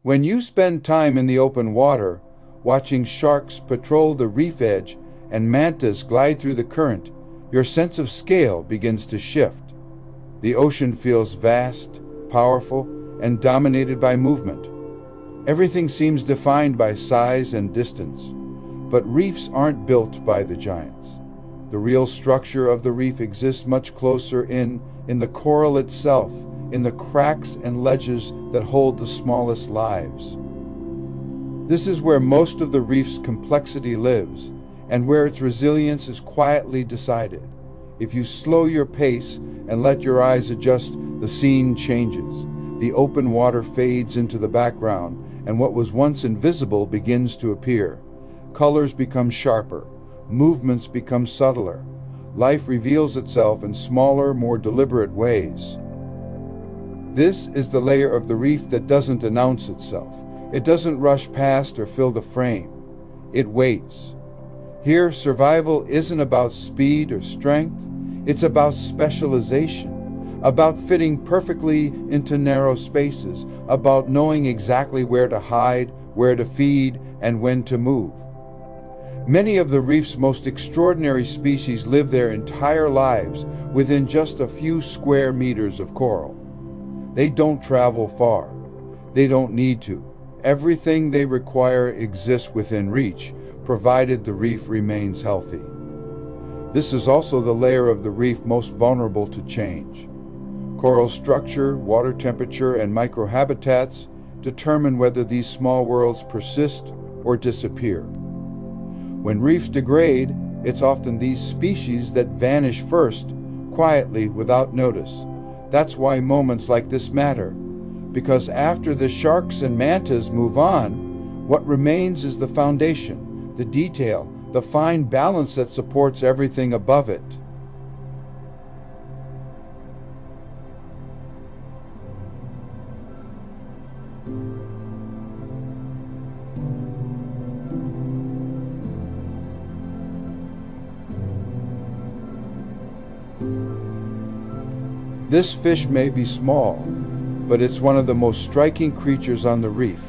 When you spend time in the open water, watching sharks patrol the reef edge and mantas glide through the current, your sense of scale begins to shift. The ocean feels vast, powerful, and dominated by movement. Everything seems defined by size and distance. But reefs aren't built by the giants. The real structure of the reef exists much closer in the coral itself, in the cracks and ledges that hold the smallest lives. This is where most of the reef's complexity lives, and where its resilience is quietly decided. If you slow your pace and let your eyes adjust, the scene changes. The open water fades into the background, and what was once invisible begins to appear. Colors become sharper, movements become subtler. Life reveals itself in smaller, more deliberate ways. This is the layer of the reef that doesn't announce itself. It doesn't rush past or fill the frame. It waits. Here, survival isn't about speed or strength. It's about specialization, about fitting perfectly into narrow spaces, about knowing exactly where to hide, where to feed, and when to move. Many of the reef's most extraordinary species live their entire lives within just a few square meters of coral. They don't travel far. They don't need to. Everything they require exists within reach, provided the reef remains healthy. This is also the layer of the reef most vulnerable to change. Coral structure, water temperature, and microhabitats determine whether these small worlds persist or disappear. When reefs degrade, it's often these species that vanish first, quietly, without notice. That's why moments like this matter, because after the sharks and mantas move on, what remains is the foundation, the detail, the fine balance that supports everything above it. This fish may be small, but it's one of the most striking creatures on the reef.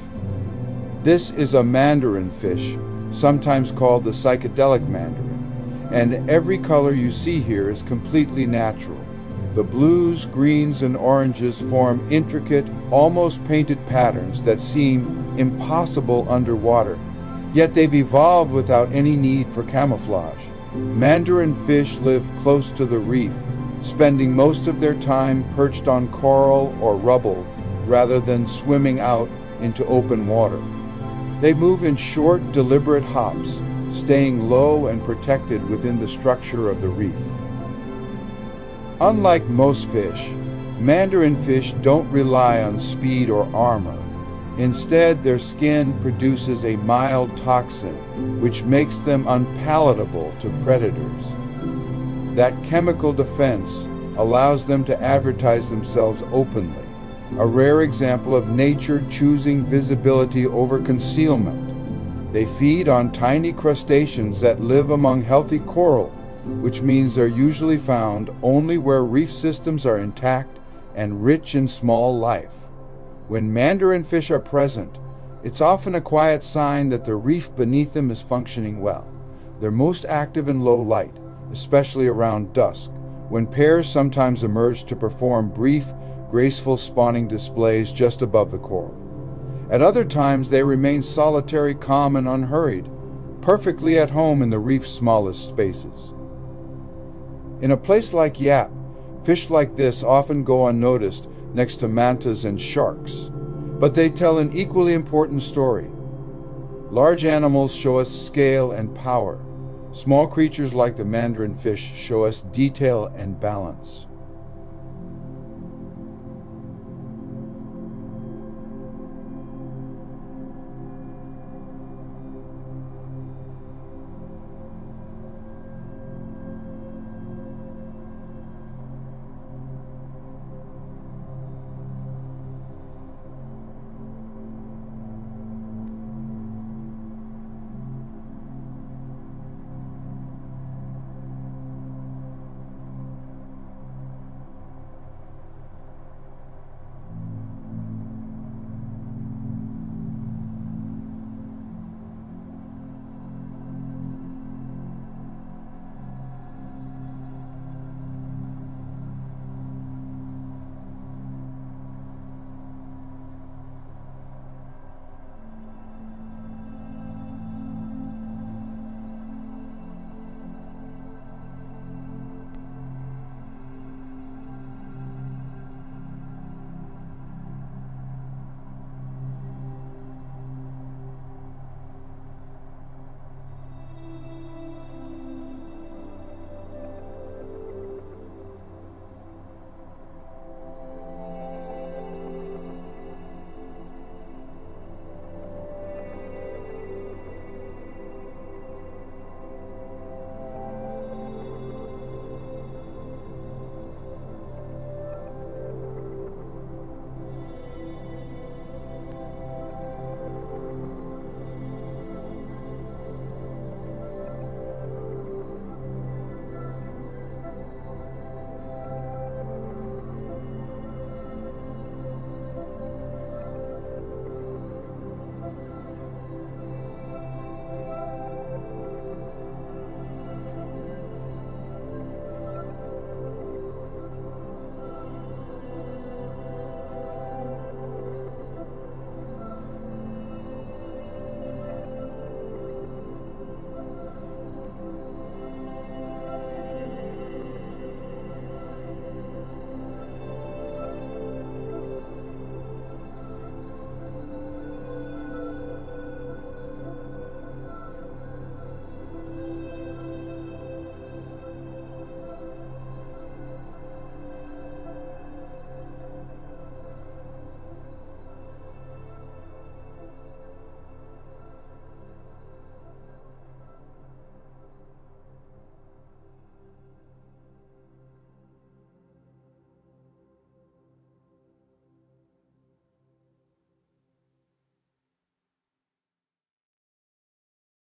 This is a Mandarin fish, sometimes called the psychedelic Mandarin, and every color you see here is completely natural. The blues, greens, and oranges form intricate, almost painted patterns that seem impossible underwater, yet they've evolved without any need for camouflage. Mandarin fish live close to the reef, spending most of their time perched on coral or rubble rather than swimming out into open water. They move in short, deliberate hops, staying low and protected within the structure of the reef. Unlike most fish, Mandarin fish don't rely on speed or armor. Instead, their skin produces a mild toxin, which makes them unpalatable to predators. That chemical defense allows them to advertise themselves openly, a rare example of nature choosing visibility over concealment. They feed on tiny crustaceans that live among healthy coral, which means they're usually found only where reef systems are intact and rich in small life. When Mandarin fish are present, it's often a quiet sign that the reef beneath them is functioning well. They're most active in low light, especially around dusk, when pairs sometimes emerge to perform brief, graceful spawning displays just above the coral. At other times, they remain solitary, calm, and unhurried, perfectly at home in the reef's smallest spaces. In a place like Yap, fish like this often go unnoticed next to mantas and sharks, but they tell an equally important story. Large animals show us scale and power. Small creatures like the Mandarin fish show us detail and balance.